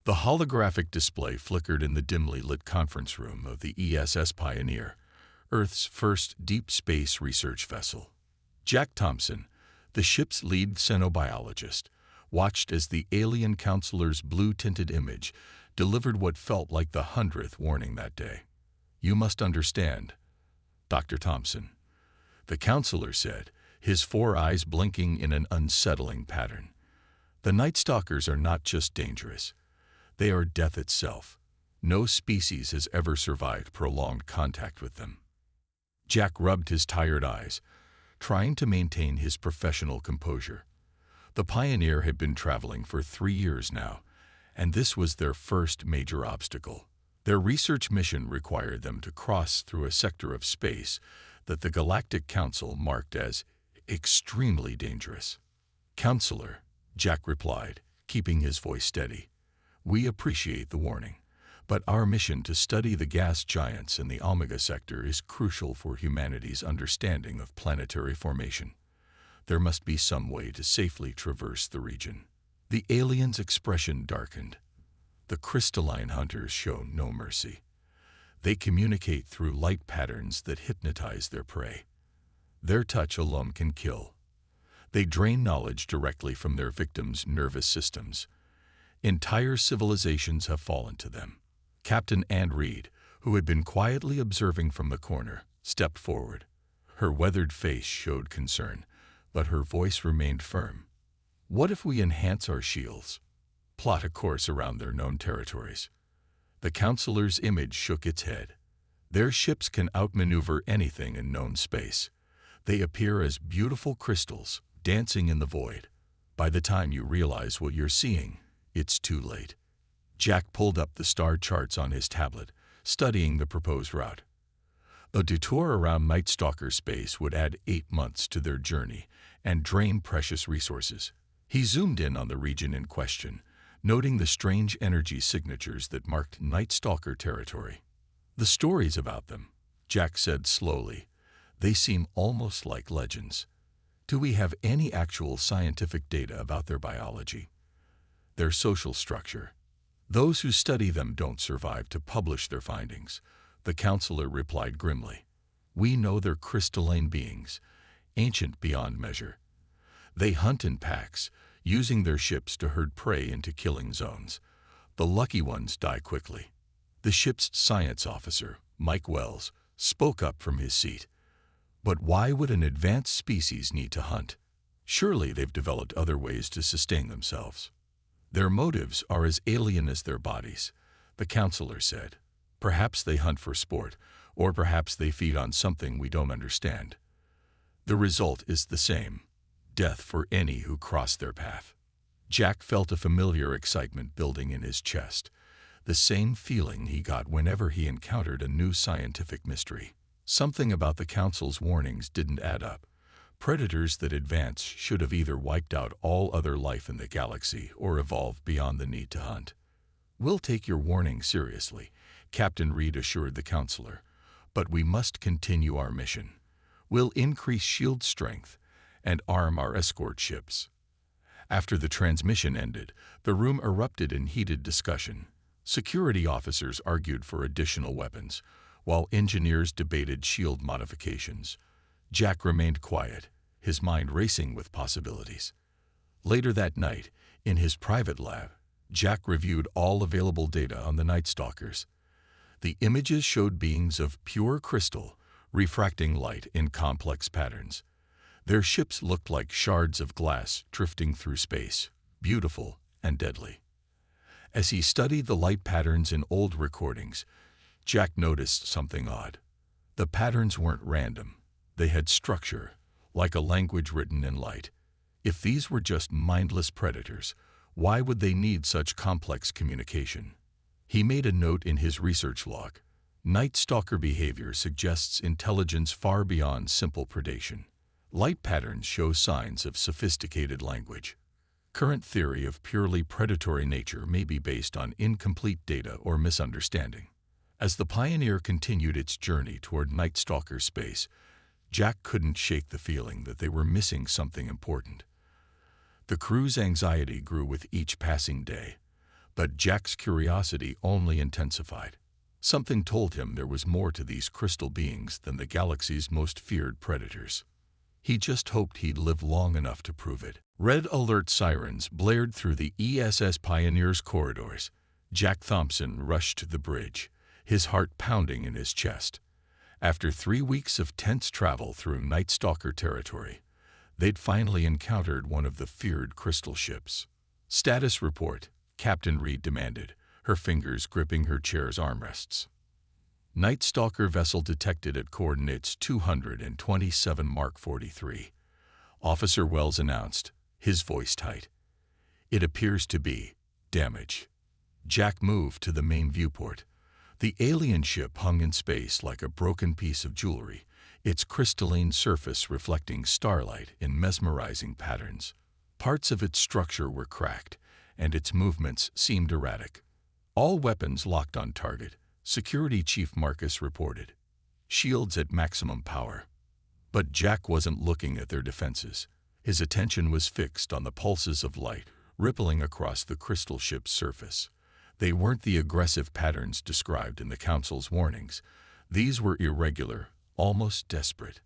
The holographic display flickered in the dimly lit conference room of the ESS Pioneer, Earth's first deep space research vessel. Jack Thompson, the ship's lead xenobiologist, watched as the alien counselor's blue-tinted image delivered what felt like the 100th warning that day. "You must understand, Dr. Thompson," the counselor said, his four eyes blinking in an unsettling pattern. "The Night Stalkers are not just dangerous. They are death itself. No species has ever survived prolonged contact with them." Jack rubbed his tired eyes, trying to maintain his professional composure. The Pioneer had been traveling for 3 years now, and this was their first major obstacle. Their research mission required them to cross through a sector of space that the Galactic Council marked as extremely dangerous. "Counselor," Jack replied, keeping his voice steady, "we appreciate the warning, but our mission to study the gas giants in the Omega sector is crucial for humanity's understanding of planetary formation. There must be some way to safely traverse the region." The alien's expression darkened. The crystalline hunters show no mercy. They communicate through light patterns that hypnotize their prey. Their touch alone can kill. They drain knowledge directly from their victims' nervous systems. Entire civilizations have fallen to them. Captain Ann Reed, who had been quietly observing from the corner, stepped forward. Her weathered face showed concern, but her voice remained firm. "What if we enhance our shields? Plot a course around their known territories?" The counselor's image shook its head. "Their ships can outmaneuver anything in known space. They appear as beautiful crystals, dancing in the void. By the time you realize what you're seeing, it's too late." Jack pulled up the star charts on his tablet, studying the proposed route. A detour around Night Stalker space would add 8 months to their journey and drain precious resources. He zoomed in on the region in question, noting the strange energy signatures that marked Night Stalker territory. "The stories about them," Jack said slowly, "they seem almost like legends. Do we have any actual scientific data about their biology? Their social structure? Those who study them don't survive to publish their findings," the counselor replied grimly. "We know they're crystalline beings, ancient beyond measure. They hunt in packs, using their ships to herd prey into killing zones. The lucky ones die quickly." The ship's science officer, Mike Wells, spoke up from his seat. "But why would an advanced species need to hunt? Surely they've developed other ways to sustain themselves." "Their motives are as alien as their bodies," the counselor said. "Perhaps they hunt for sport, or perhaps they feed on something we don't understand. The result is the same: death for any who cross their path." Jack felt a familiar excitement building in his chest, the same feeling he got whenever he encountered a new scientific mystery. Something about the Council's warnings didn't add up. Predators that advance should have either wiped out all other life in the galaxy or evolved beyond the need to hunt. "We'll take your warning seriously," Captain Reed assured the counselor, "but we must continue our mission. We'll increase shield strength and arm our escort ships." After the transmission ended, the room erupted in heated discussion. Security officers argued for additional weapons, while engineers debated shield modifications. Jack remained quiet, his mind racing with possibilities. Later that night, in his private lab, Jack reviewed all available data on the Night Stalkers. The images showed beings of pure crystal, refracting light in complex patterns. Their ships looked like shards of glass drifting through space, beautiful and deadly. As he studied the light patterns in old recordings, Jack noticed something odd. The patterns weren't random. They had structure, like a language written in light. If these were just mindless predators, why would they need such complex communication? He made a note in his research log. Night Stalker behavior suggests intelligence far beyond simple predation. Light patterns show signs of sophisticated language. Current theory of purely predatory nature may be based on incomplete data or misunderstanding. As the Pioneer continued its journey toward Night Stalker space, Jack couldn't shake the feeling that they were missing something important. The crew's anxiety grew with each passing day. But Jack's curiosity only intensified. Something told him there was more to these crystal beings than the galaxy's most feared predators. He just hoped he'd live long enough to prove it. Red alert sirens blared through the ESS Pioneer's corridors. Jack Thompson rushed to the bridge, his heart pounding in his chest. After 3 weeks of tense travel through Night Stalker territory, they'd finally encountered one of the feared crystal ships. "Status report," Captain Reed demanded, her fingers gripping her chair's armrests. "Night Stalker vessel detected at coordinates 227 Mark 43. Officer Wells announced, his voice tight. "It appears to be damage." Jack moved to the main viewport. The alien ship hung in space like a broken piece of jewelry, its crystalline surface reflecting starlight in mesmerizing patterns. Parts of its structure were cracked, and its movements seemed erratic. "All weapons locked on target," Security Chief Marcus reported. "Shields at maximum power." But Jack wasn't looking at their defenses. His attention was fixed on the pulses of light rippling across the crystal ship's surface. They weren't the aggressive patterns described in the Council's warnings. These were irregular, almost desperate.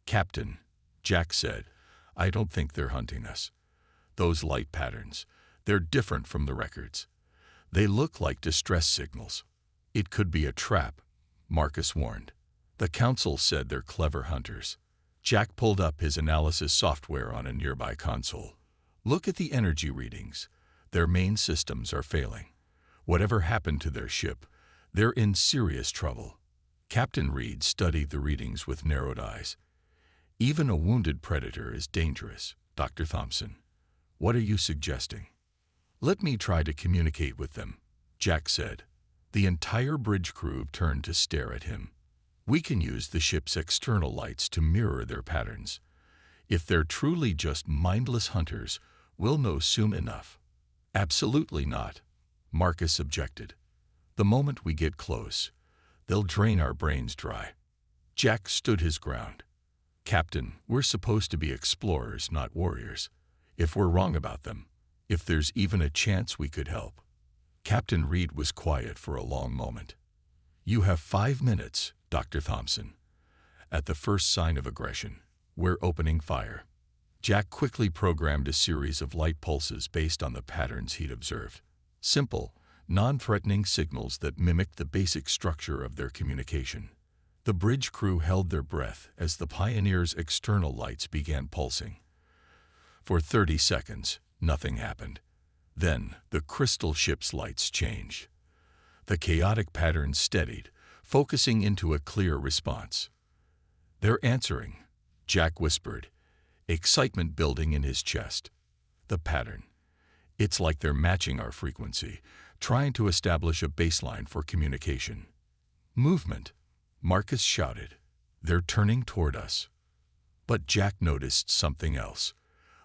"Captain," Jack said, "I don't think they're hunting us. Those light patterns, they're different from the records. They look like distress signals." "It could be a trap," Marcus warned. "The Council said they're clever hunters." Jack pulled up his analysis software on a nearby console. "Look at the energy readings. Their main systems are failing. Whatever happened to their ship, they're in serious trouble." Captain Reed studied the readings with narrowed eyes. "Even a wounded predator is dangerous, Dr. Thompson. What are you suggesting?" "Let me try to communicate with them," Jack said. The entire bridge crew turned to stare at him. "We can use the ship's external lights to mirror their patterns. If they're truly just mindless hunters, we'll know soon enough." "Absolutely not," Marcus objected. "The moment we get close, they'll drain our brains dry." Jack stood his ground. "Captain, we're supposed to be explorers, not warriors. If we're wrong about them, if there's even a chance we could help." Captain Reed was quiet for a long moment. "You have 5 minutes, Dr. Thompson. At the first sign of aggression, we're opening fire." Jack quickly programmed a series of light pulses based on the patterns he'd observed. Simple, non-threatening signals that mimicked the basic structure of their communication. The bridge crew held their breath as the Pioneer's external lights began pulsing. For 30 seconds, nothing happened. Then, the crystal ship's lights changed. The chaotic patterns steadied, focusing into a clear response. "They're answering," Jack whispered, excitement building in his chest. "The pattern. It's like they're matching our frequency, trying to establish a baseline for communication." "Movement," Marcus shouted. "They're turning toward us." But Jack noticed something else.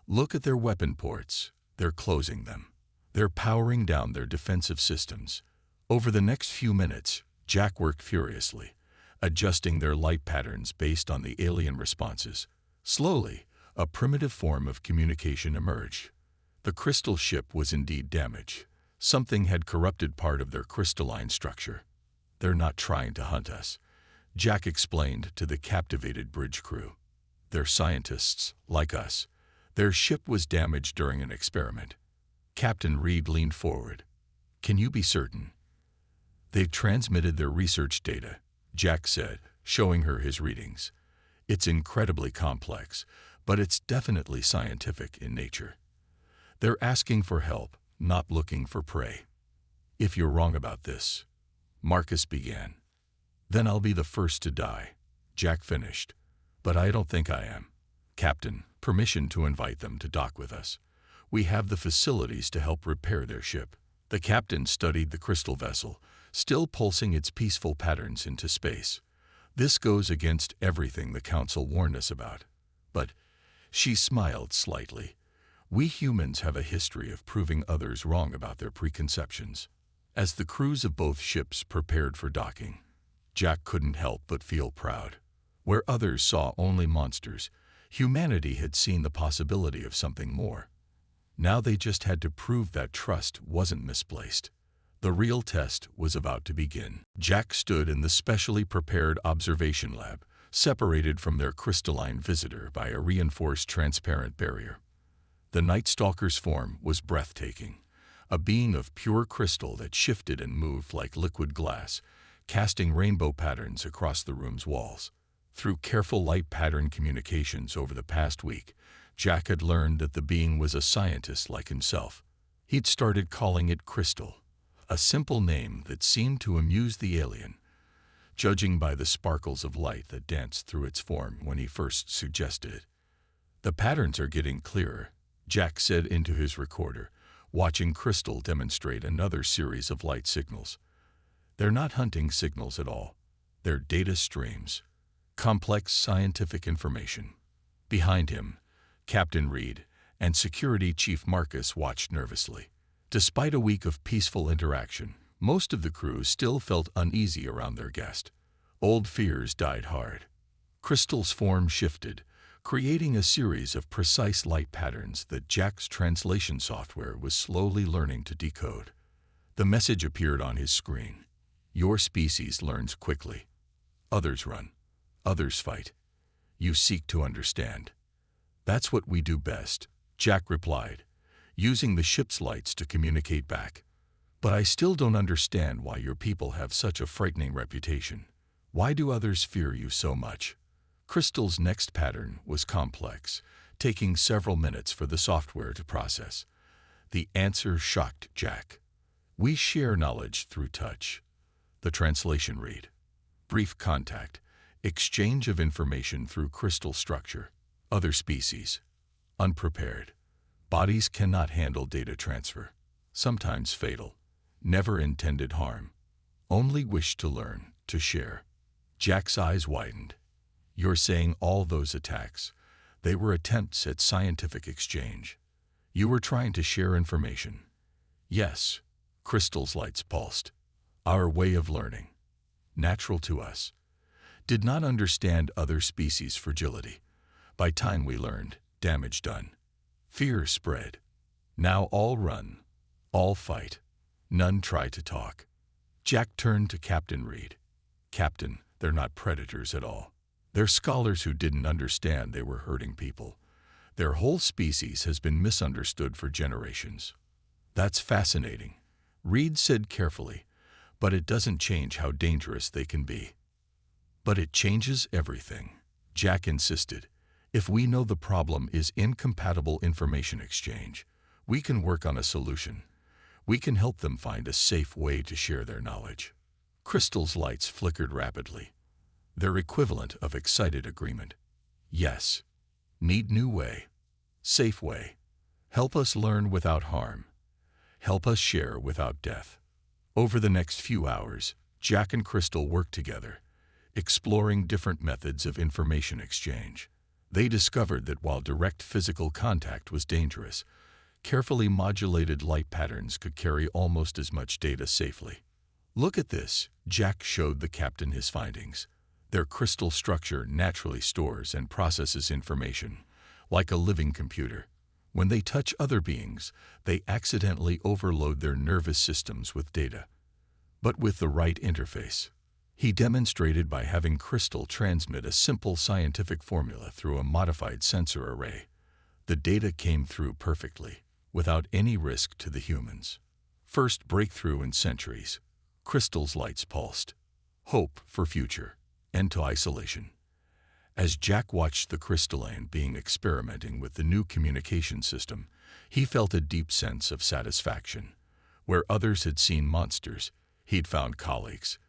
"Look at their weapon ports. They're closing them. They're powering down their defensive systems." Over the next few minutes, Jack worked furiously, adjusting their light patterns based on the alien responses. Slowly, a primitive form of communication emerged. The crystal ship was indeed damaged. Something had corrupted part of their crystalline structure. "They're not trying to hunt us," Jack explained to the captivated bridge crew. "They're scientists, like us. Their ship was damaged during an experiment." Captain Reed leaned forward. "Can you be certain?" "They've transmitted their research data," Jack said, showing her his readings. "It's incredibly complex, but it's definitely scientific in nature. They're asking for help, not looking for prey." "If you're wrong about this," Marcus began. "Then I'll be the first to die," Jack finished. "But I don't think I am. Captain, permission to invite them to dock with us. We have the facilities to help repair their ship." The captain studied the crystal vessel, still pulsing its peaceful patterns into space. "This goes against everything the Council warned us about." But she smiled slightly. "We humans have a history of proving others wrong about their preconceptions." As the crews of both ships prepared for docking, Jack couldn't help but feel proud. Where others saw only monsters, humanity had seen the possibility of something more. Now they just had to prove that trust wasn't misplaced. The real test was about to begin. Jack stood in the specially prepared observation lab, separated from their crystalline visitor by a reinforced transparent barrier. The Night Stalker's form was breathtaking, a being of pure crystal that shifted and moved like liquid glass, casting rainbow patterns across the room's walls. Through careful light pattern communications over the past week, Jack had learned that the being was a scientist like himself. He'd started calling it Crystal, a simple name that seemed to amuse the alien, judging by the sparkles of light that danced through its form when he first suggested it. "The patterns are getting clearer," Jack said into his recorder, watching Crystal demonstrate another series of light signals. "They're not hunting signals at all. They're data streams. Complex scientific information." Behind him, Captain Reed and Security Chief Marcus watched nervously. Despite a week of peaceful interaction, most of the crew still felt uneasy around their guest. Old fears died hard. Crystal's form shifted, creating a series of precise light patterns that Jack's translation software was slowly learning to decode. The message appeared on his screen. "Your species learns quickly. Others run. Others fight. You seek to understand." "That's what we do best," Jack replied, using the ship's lights to communicate back. "But I still don't understand why your people have such a frightening reputation. Why do others fear you so much?" Crystal's next pattern was complex, taking several minutes for the software to process. The answer shocked Jack. "We share knowledge through touch." The translation read, "Brief contact, exchange of information through crystal structure. Other species. Unprepared. Bodies cannot handle data transfer. Sometimes fatal. Never intended harm. Only wish to learn, to share." Jack's eyes widened. "You're saying all those attacks, they were attempts at scientific exchange. You were trying to share information." "Yes." Crystal's lights pulsed. "Our way of learning. Natural to us. Did not understand other species' fragility. By time we learned, damage done. Fear spread. Now all run. All fight. None try to talk." Jack turned to Captain Reed. "Captain, they're not predators at all. They're scholars who didn't understand they were hurting people. Their whole species has been misunderstood for generations." "That's fascinating," Reed said carefully, "but it doesn't change how dangerous they can be." "But it changes everything," Jack insisted. "If we know the problem is incompatible information exchange, we can work on a solution. We can help them find a safe way to share their knowledge." Crystal's lights flickered rapidly, their equivalent of excited agreement. "Yes. Need new way. Safe way. Help us learn without harm. Help us share without death." Over the next few hours, Jack and Crystal worked together, exploring different methods of information exchange. They discovered that while direct physical contact was dangerous, carefully modulated light patterns could carry almost as much data safely. "Look at this," Jack showed the captain his findings. "Their crystal structure naturally stores and processes information, like a living computer. When they touch other beings, they accidentally overload their nervous systems with data. But with the right interface." He demonstrated by having Crystal transmit a simple scientific formula through a modified sensor array. The data came through perfectly, without any risk to the humans. First breakthrough in centuries. Crystal's lights pulsed. Hope for future. End to isolation. As Jack watched the crystalline being experimenting with the new communication system, he felt a deep sense of satisfaction. Where others had seen monsters, he'd found colleagues.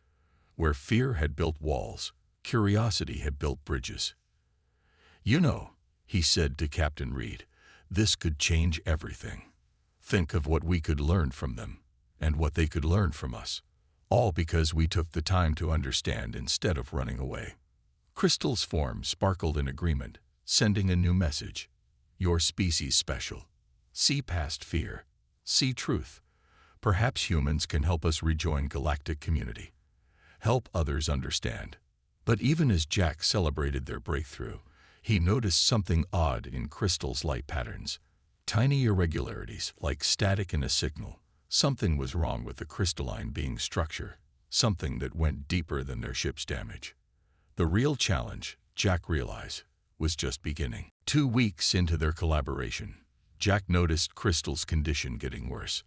Where fear had built walls, curiosity had built bridges. "You know," he said to Captain Reed, "this could change everything. Think of what we could learn from them, and what they could learn from us. All because we took the time to understand instead of running away." Crystal's form sparkled in agreement, sending a new message. "Your species special. See past fear. See truth. Perhaps humans can help us rejoin galactic community. Help others understand." But even as Jack celebrated their breakthrough, he noticed something odd in Crystal's light patterns. Tiny irregularities, like static in a signal. Something was wrong with the crystalline being's structure, something that went deeper than their ship's damage. The real challenge, Jack realized, was just beginning. 2 weeks into their collaboration, Jack noticed Crystal's condition getting worse.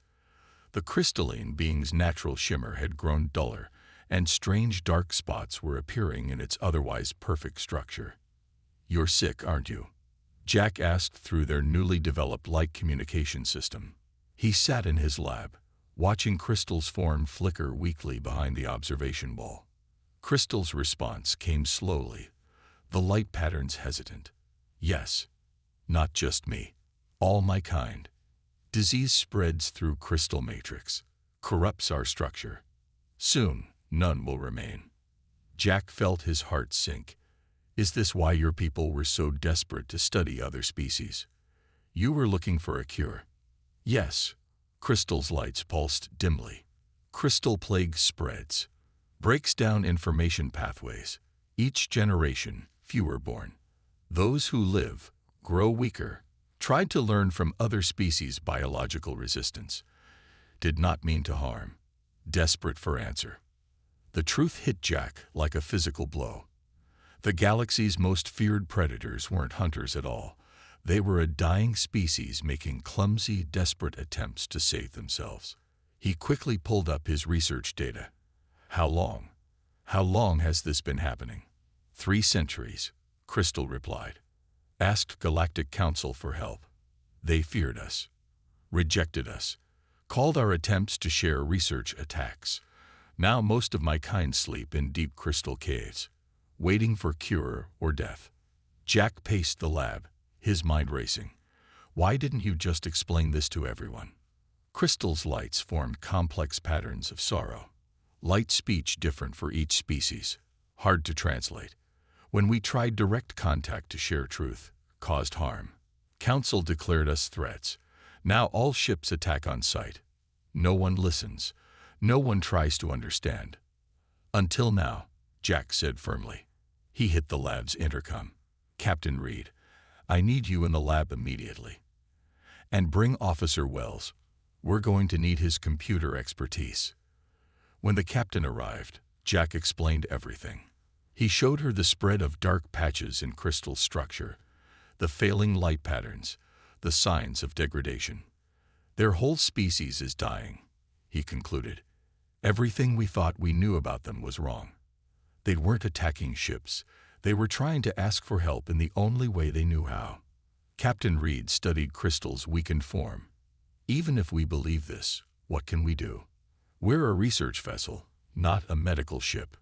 The crystalline being's natural shimmer had grown duller, and strange dark spots were appearing in its otherwise perfect structure. "You're sick, aren't you?" Jack asked through their newly developed light communication system. He sat in his lab, watching Crystal's form flicker weakly behind the observation wall. Crystal's response came slowly, the light patterns hesitant. "Yes. Not just me. All my kind. Disease spreads through crystal matrix, corrupts our structure. Soon, none will remain." Jack felt his heart sink. "Is this why your people were so desperate to study other species? You were looking for a cure?" "Yes." Crystal's lights pulsed dimly. "Crystal plague spreads, breaks down information pathways. Each generation, fewer born. Those who live grow weaker. Tried to learn from other species biological resistance. Did not mean to harm. Desperate for answer." The truth hit Jack like a physical blow. The galaxy's most feared predators weren't hunters at all. They were a dying species making clumsy, desperate attempts to save themselves. He quickly pulled up his research data. How long? How long has this been happening?" 3 centuries, Crystal replied. "Asked Galactic Council for help. They feared us, rejected us, called our attempts to share research attacks. Now most of my kind sleep in deep crystal caves, waiting for cure or death." Jack paced the lab, his mind racing. Why didn't you just explain this to everyone? Crystal's lights formed complex patterns of sorrow. Light speech different for each species, hard to translate. When we tried direct contact to share truth, caused harm. Council declared us threats. Now all ships attack on sight. No one listens. No one tries to understand. "Until now," Jack said firmly. He hit the lab's intercom. "Captain Reed, I need you in the lab immediately. And bring Officer Wells. We're going to need his computer expertise." When the captain arrived, Jack explained everything. He showed her the spread of dark patches in Crystal's structure, the failing light patterns, the signs of degradation. "Their whole species is dying," he concluded. "Everything we thought we knew about them was wrong. They weren't attacking ships. They were trying to ask for help in the only way they knew how." Captain Reed studied Crystal's weakened form. "Even if we believe this, what can we do? We're a research vessel, not a medical ship."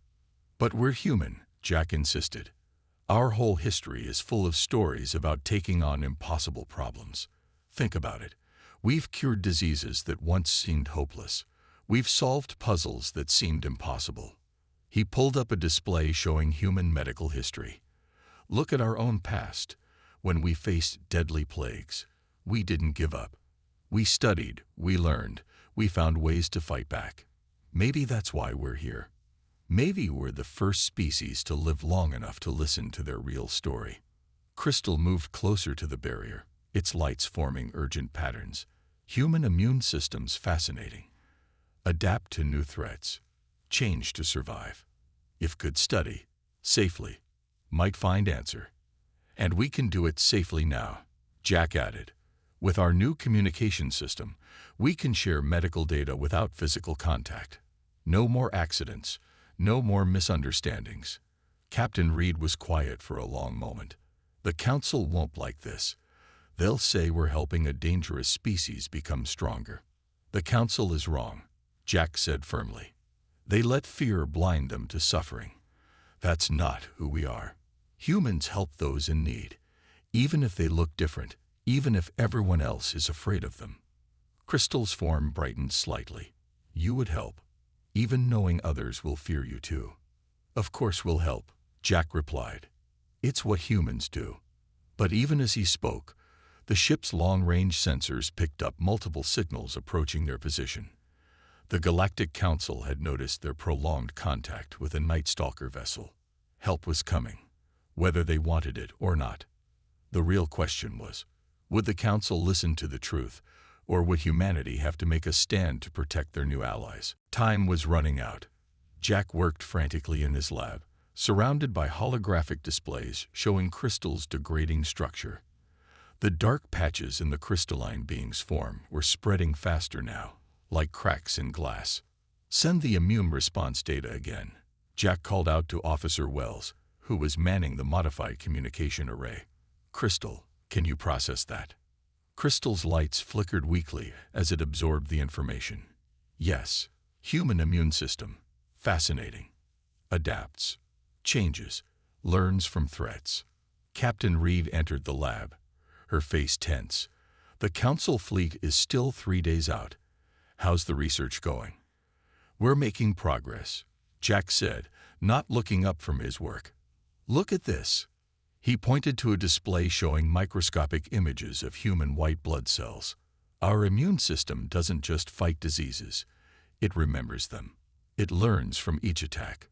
"But we're human," Jack insisted. "Our whole history is full of stories about taking on impossible problems. Think about it. We've cured diseases that once seemed hopeless. We've solved puzzles that seemed impossible." He pulled up a display showing human medical history. "Look at our own past. When we faced deadly plagues, we didn't give up. We studied, we learned, we found ways to fight back. Maybe that's why we're here. Maybe we're the first species to live long enough to listen to their real story." Crystal moved closer to the barrier, its lights forming urgent patterns. Human immune systems fascinating. Adapt to new threats. Change to survive. If could study, safely, might find answer. "And we can do it safely now," Jack added. "With our new communication system, we can share medical data without physical contact. No more accidents, no more misunderstandings." Captain Reed was quiet for a long moment. "The Council won't like this. They'll say we're helping a dangerous species become stronger." "The Council is wrong," Jack said firmly. "They let fear blind them to suffering. That's not who we are. Humans help those in need, even if they look different, even if everyone else is afraid of them." Crystal's form brightened slightly. "You would help, even knowing others will fear you too." "Of course we'll help," Jack replied. "It's what humans do." But even as he spoke, the ship's long-range sensors picked up multiple signals approaching their position. The Galactic Council had noticed their prolonged contact with a Night Stalker vessel. Help was coming, whether they wanted it or not. The real question was, Would the Council listen to the truth, or would humanity have to make a stand to protect their new allies? Time was running out. Jack worked frantically in his lab, surrounded by holographic displays showing crystals' degrading structure. The dark patches in the crystalline being's form were spreading faster now, like cracks in glass. "Send the immune response data again," Jack called out to Officer Wells, who was manning the modified communication array. "Crystal, can you process that?" Crystal's lights flickered weakly as it absorbed the information. "Yes. Human immune system. Fascinating. Adapts. Changes. Learns from threats." Captain Reed entered the lab, her face tense. "The Council fleet is still 3 days out. How's the research going?" "We're making progress," Jack said, not looking up from his work. "Look at this." He pointed to a display showing microscopic images of human white blood cells. "Our immune system doesn't just fight diseases, it remembers them. It learns from each attack."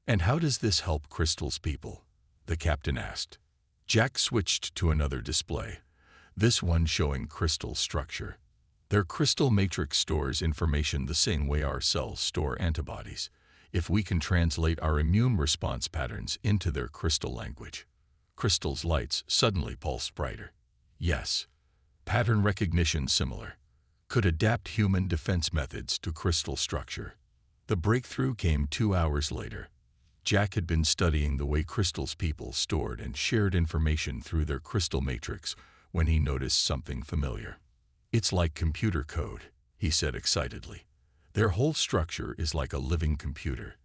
"And how does this help Crystal's people?" the captain asked. Jack switched to another display, this one showing crystal structure. "Their crystal matrix stores information the same way our cells store antibodies, if we can translate our immune response patterns into their crystal language." Crystal's lights suddenly pulsed brighter. "Yes. Pattern recognition similar. Could adapt human defense methods to crystal structure." The breakthrough came 2 hours later. Jack had been studying the way Crystal's people stored and shared information through their crystal matrix when he noticed something familiar. "It's like computer code," he said excitedly. "Their whole structure is like a living computer.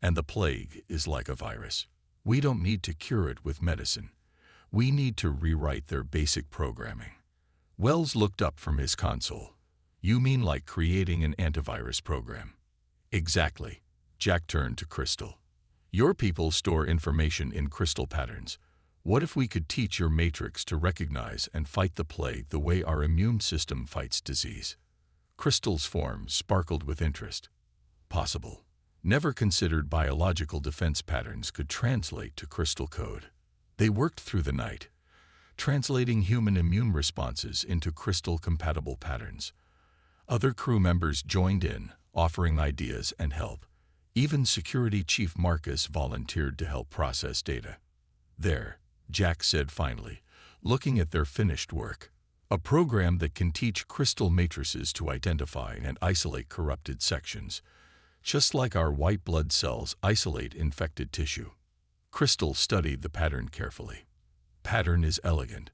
And the plague is like a virus. We don't need to cure it with medicine. We need to rewrite their basic programming." Wells looked up from his console. "You mean like creating an antivirus program?" "Exactly." Jack turned to Crystal. "Your people store information in crystal patterns. What if we could teach your matrix to recognize and fight the plague the way our immune system fights disease?" Crystal's form sparkled with interest. "Possible. Never considered biological defense patterns could translate to crystal code." They worked through the night, translating human immune responses into crystal-compatible patterns. Other crew members joined in, offering ideas and help. Even Security Chief Marcus volunteered to help process data. "There," Jack said finally, looking at their finished work. "A program that can teach crystal matrices to identify and isolate corrupted sections, just like our white blood cells isolate infected tissue." Crystal studied the pattern carefully. "Pattern is elegant,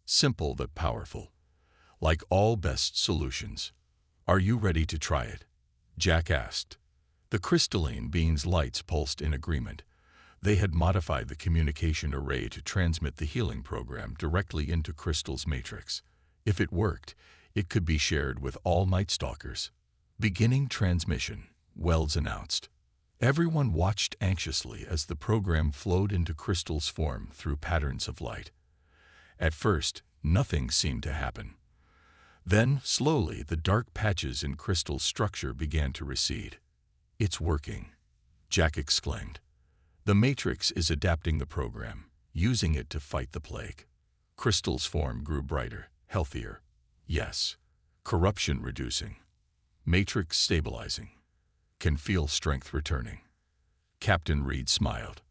simple but powerful, like all best solutions. Are you ready to try it?" Jack asked. The crystalline being's lights pulsed in agreement. They had modified the communication array to transmit the healing program directly into Crystal's matrix. If it worked, it could be shared with all Night Stalkers. "Beginning transmission," Wells announced. Everyone watched anxiously as the program flowed into Crystal's form through patterns of light. At first, nothing seemed to happen. Then, slowly, the dark patches in Crystal's structure began to recede. "It's working," Jack exclaimed. "The Matrix is adapting the program, using it to fight the plague." Crystal's form grew brighter, healthier. "Yes. Corruption reducing. Matrix stabilizing. Can feel strength returning." Captain Reed smiled.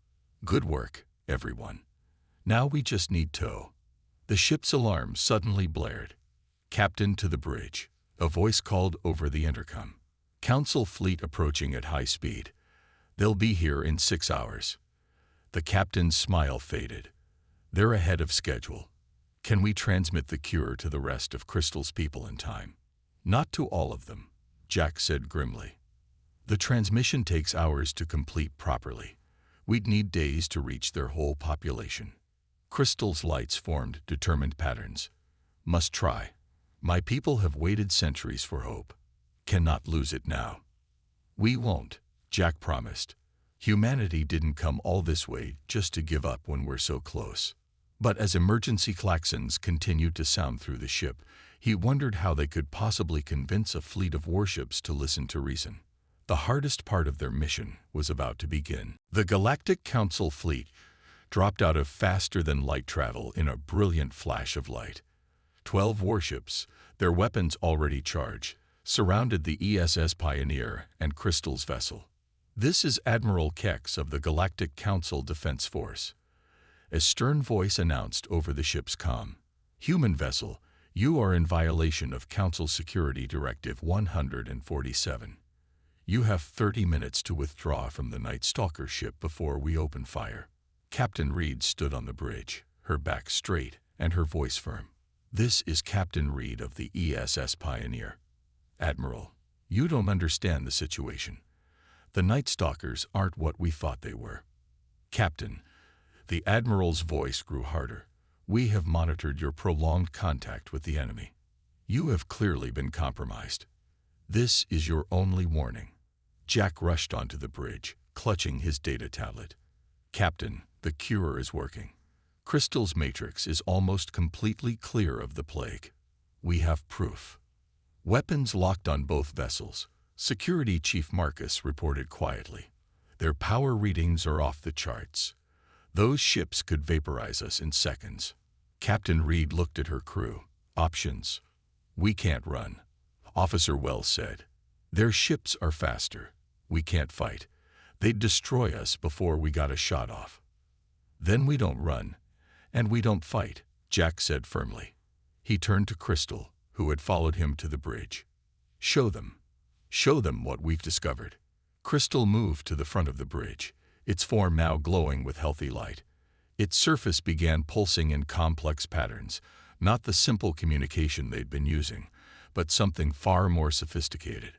"Good work, everyone. Now we just need tow." The ship's alarm suddenly blared. "Captain, to the bridge," a voice called over the intercom. "Council fleet approaching at high speed. They'll be here in 6 hours." The captain's smile faded. "They're ahead of schedule. Can we transmit the cure to the rest of Crystal's people in time?" "Not to all of them," Jack said grimly. "The transmission takes hours to complete properly. We'd need days to reach their whole population." Crystal's lights formed determined patterns. "Must try. My people have waited centuries for hope. Cannot lose it now." "We won't," Jack promised. "Humanity didn't come all this way just to give up when we're so close." But as emergency klaxons continued to sound through the ship, he wondered how they could possibly convince a fleet of warships to listen to reason. The hardest part of their mission was about to begin. The Galactic Council fleet dropped out of faster-than-light travel in a brilliant flash of light. 12 warships, their weapons already charged, surrounded the ESS Pioneer and Crystal's vessel. "This is Admiral Kex of the Galactic Council Defense Force," a stern voice announced over the ship's comm. "Human vessel, you are in violation of Council Security Directive 147. You have 30 minutes to withdraw from the Night Stalker ship before we open fire." Captain Reed stood on the bridge, her back straight and her voice firm. "This is Captain Reed of the ESS Pioneer. Admiral, you don't understand the situation. The Night Stalkers aren't what we thought they were." "Captain," the Admiral's voice grew harder, "we have monitored your prolonged contact with the enemy. You have clearly been compromised. This is your only warning." Jack rushed onto the bridge, clutching his data tablet. "Captain, the cure is working. Crystal's matrix is almost completely clear of the plague. We have proof." "Weapons locked on both vessels," Security Chief Marcus reported quietly. "Their power readings are off the charts. Those ships could vaporize us in seconds." Captain Reed looked at her crew. "Options? We can't run," Officer Wells said. "Their ships are faster. We can't fight. They'd destroy us before we got a shot off." "Then we don't run, and we don't fight," Jack said firmly. He turned to Crystal, who had followed him to the bridge. Show them what we've discovered." Crystal moved to the front of the bridge, its form now glowing with healthy light. Its surface began pulsing in complex patterns, not the simple communication they'd been using, but something far more sophisticated.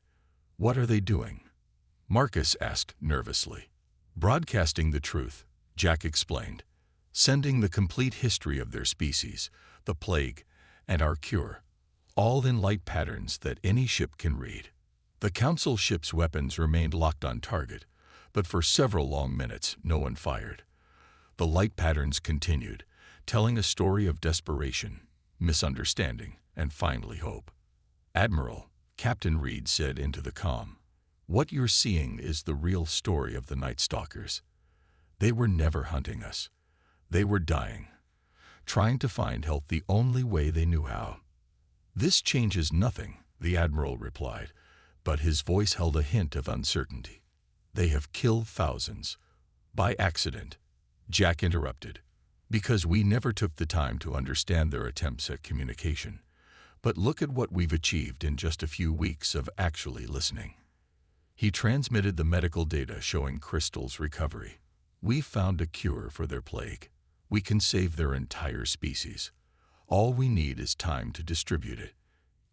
"What are they doing?" Marcus asked nervously. "Broadcasting the truth," Jack explained. "Sending the complete history of their species, the plague, and our cure, all in light patterns that any ship can read." The Council ship's weapons remained locked on target, but for several long minutes no one fired. The light patterns continued, telling a story of desperation, misunderstanding, and finally hope. "Admiral," Captain Reed said into the comm, "what you're seeing is the real story of the Night Stalkers. They were never hunting us. They were dying, trying to find help the only way they knew how." "This changes nothing," the Admiral replied, but his voice held a hint of uncertainty. "They have killed thousands. By accident," Jack interrupted, "because we never took the time to understand their attempts at communication. But look at what we've achieved in just a few weeks of actually listening." He transmitted the medical data showing Crystal's recovery. "We've found a cure for their plague. We can save their entire species. All we need is time to distribute it.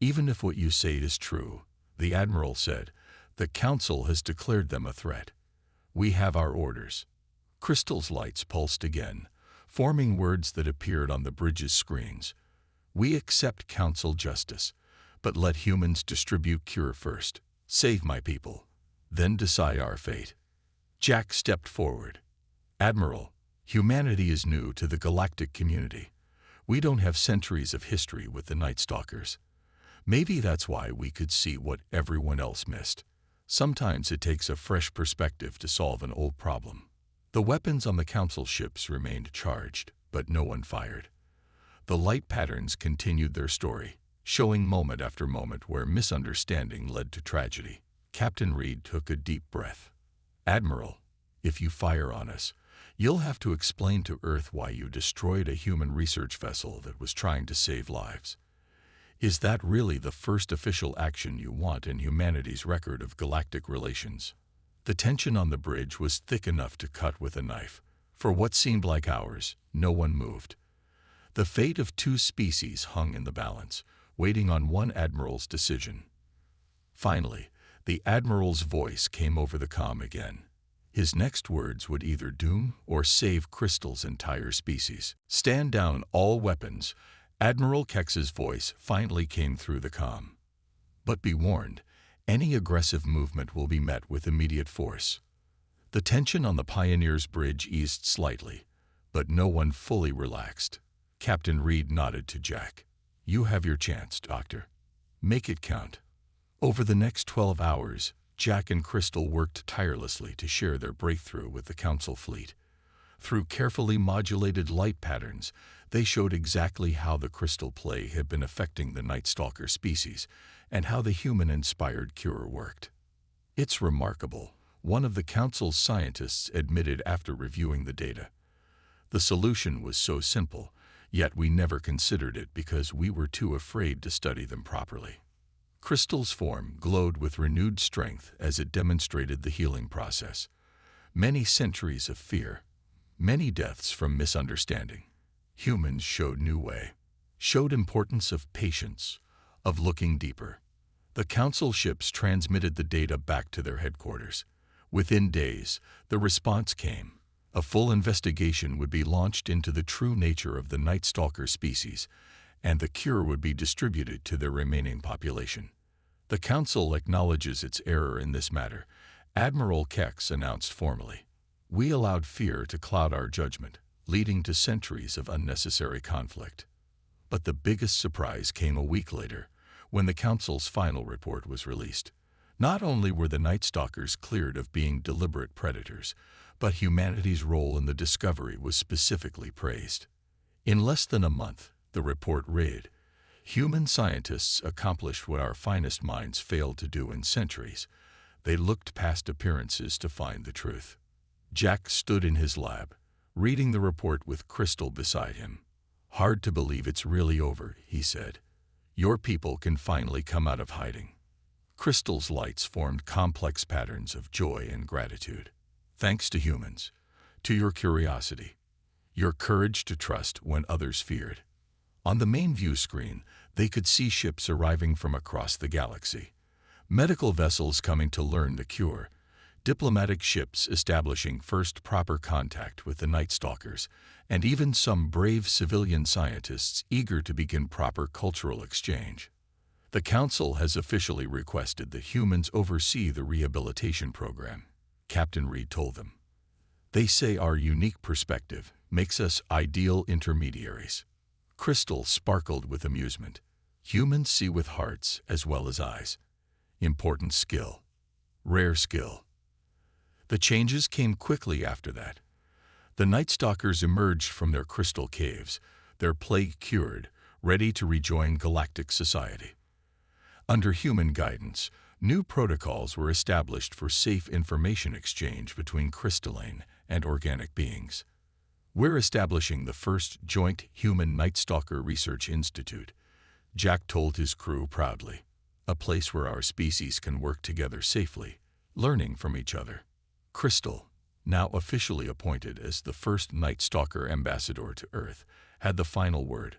Even if what you say is true," the Admiral said, "the Council has declared them a threat. We have our orders." Crystal's lights pulsed again, forming words that appeared on the bridge's screens. "We accept Council justice, but let humans distribute cure first. Save my people, then decide our fate." Jack stepped forward. "Admiral, humanity is new to the galactic community. We don't have centuries of history with the Night Stalkers. Maybe that's why we could see what everyone else missed. Sometimes it takes a fresh perspective to solve an old problem." The weapons on the Council ships remained charged, but no one fired. The light patterns continued their story, showing moment after moment where misunderstanding led to tragedy. Captain Reed took a deep breath. "Admiral, if you fire on us, you'll have to explain to Earth why you destroyed a human research vessel that was trying to save lives. Is that really the first official action you want in humanity's record of galactic relations?" The tension on the bridge was thick enough to cut with a knife. For what seemed like hours, no one moved. The fate of two species hung in the balance, waiting on one admiral's decision. Finally, the Admiral's voice came over the comm again. His next words would either doom or save Crystal's entire species. "Stand down, all weapons." Admiral Kex's voice finally came through the comm. "But be warned, any aggressive movement will be met with immediate force." The tension on the Pioneer's bridge eased slightly, but no one fully relaxed. Captain Reed nodded to Jack. "You have your chance, Doctor. Make it count." Over the next 12 hours, Jack and Crystal worked tirelessly to share their breakthrough with the Council fleet. Through carefully modulated light patterns, they showed exactly how the crystal plague had been affecting the Night Stalker species and how the human-inspired cure worked. "It's remarkable," one of the Council's scientists admitted after reviewing the data. "The solution was so simple, yet we never considered it because we were too afraid to study them properly." Crystal's form glowed with renewed strength as it demonstrated the healing process. Many centuries of fear, many deaths from misunderstanding. Humans showed new way, showed importance of patience, of looking deeper. The Council ships transmitted the data back to their headquarters. Within days, the response came. A full investigation would be launched into the true nature of the Night Stalker species, and the cure would be distributed to their remaining population. "The Council acknowledges its error in this matter," Admiral Kex announced formally. "We allowed fear to cloud our judgment, leading to centuries of unnecessary conflict." But the biggest surprise came a week later, when the Council's final report was released. Not only were the Night Stalkers cleared of being deliberate predators, but humanity's role in the discovery was specifically praised. In less than a month, the report read, "Human scientists accomplished what our finest minds failed to do in centuries. They looked past appearances to find the truth." Jack stood in his lab, reading the report with Crystal beside him. "Hard to believe it's really over," he said. "Your people can finally come out of hiding." Crystal's lights formed complex patterns of joy and gratitude. "Thanks to humans, to your curiosity, your courage to trust when others feared." On the main view screen, they could see ships arriving from across the galaxy. Medical vessels coming to learn the cure, diplomatic ships establishing first proper contact with the Night Stalkers, and even some brave civilian scientists eager to begin proper cultural exchange. "The Council has officially requested that humans oversee the rehabilitation program," Captain Reed told them. "They say our unique perspective makes us ideal intermediaries." Crystal sparkled with amusement. "Humans see with hearts as well as eyes. Important skill. Rare skill." The changes came quickly after that. The Night Stalkers emerged from their crystal caves, their plague cured, ready to rejoin galactic society. Under human guidance, new protocols were established for safe information exchange between crystalline and organic beings. "We're establishing the first joint human Night Stalker Research Institute," Jack told his crew proudly. "A place where our species can work together safely, learning from each other." Crystal, now officially appointed as the first Night Stalker ambassador to Earth, had the final word.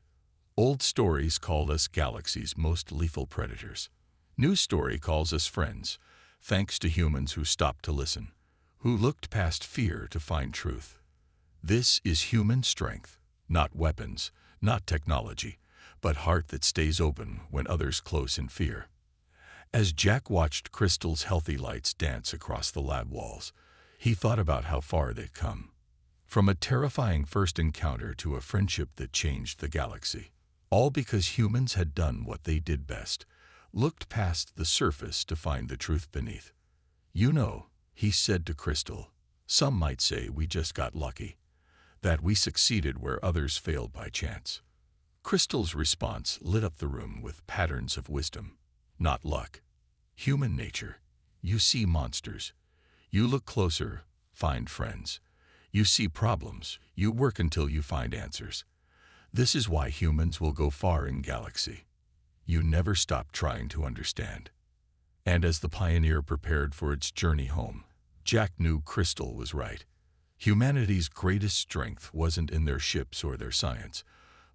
"Old stories called us galaxy's most lethal predators. New story calls us friends, thanks to humans who stopped to listen, who looked past fear to find truth. This is human strength, not weapons, not technology, but heart that stays open when others close in fear." As Jack watched Crystal's healthy lights dance across the lab walls, he thought about how far they'd come. From a terrifying first encounter to a friendship that changed the galaxy. All because humans had done what they did best, looked past the surface to find the truth beneath. "You know," he said to Crystal, "some might say we just got lucky, that we succeeded where others failed by chance." Crystal's response lit up the room with patterns of wisdom. "Not luck. Human nature. You see monsters. You look closer, find friends. You see problems, you work until you find answers. This is why humans will go far in galaxy. You never stop trying to understand." And as the Pioneer prepared for its journey home, Jack knew Crystal was right. Humanity's greatest strength wasn't in their ships or their science,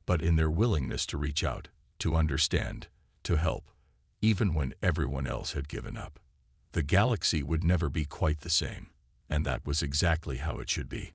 but in their willingness to reach out, to understand, to help, even when everyone else had given up. The galaxy would never be quite the same, and that was exactly how it should be.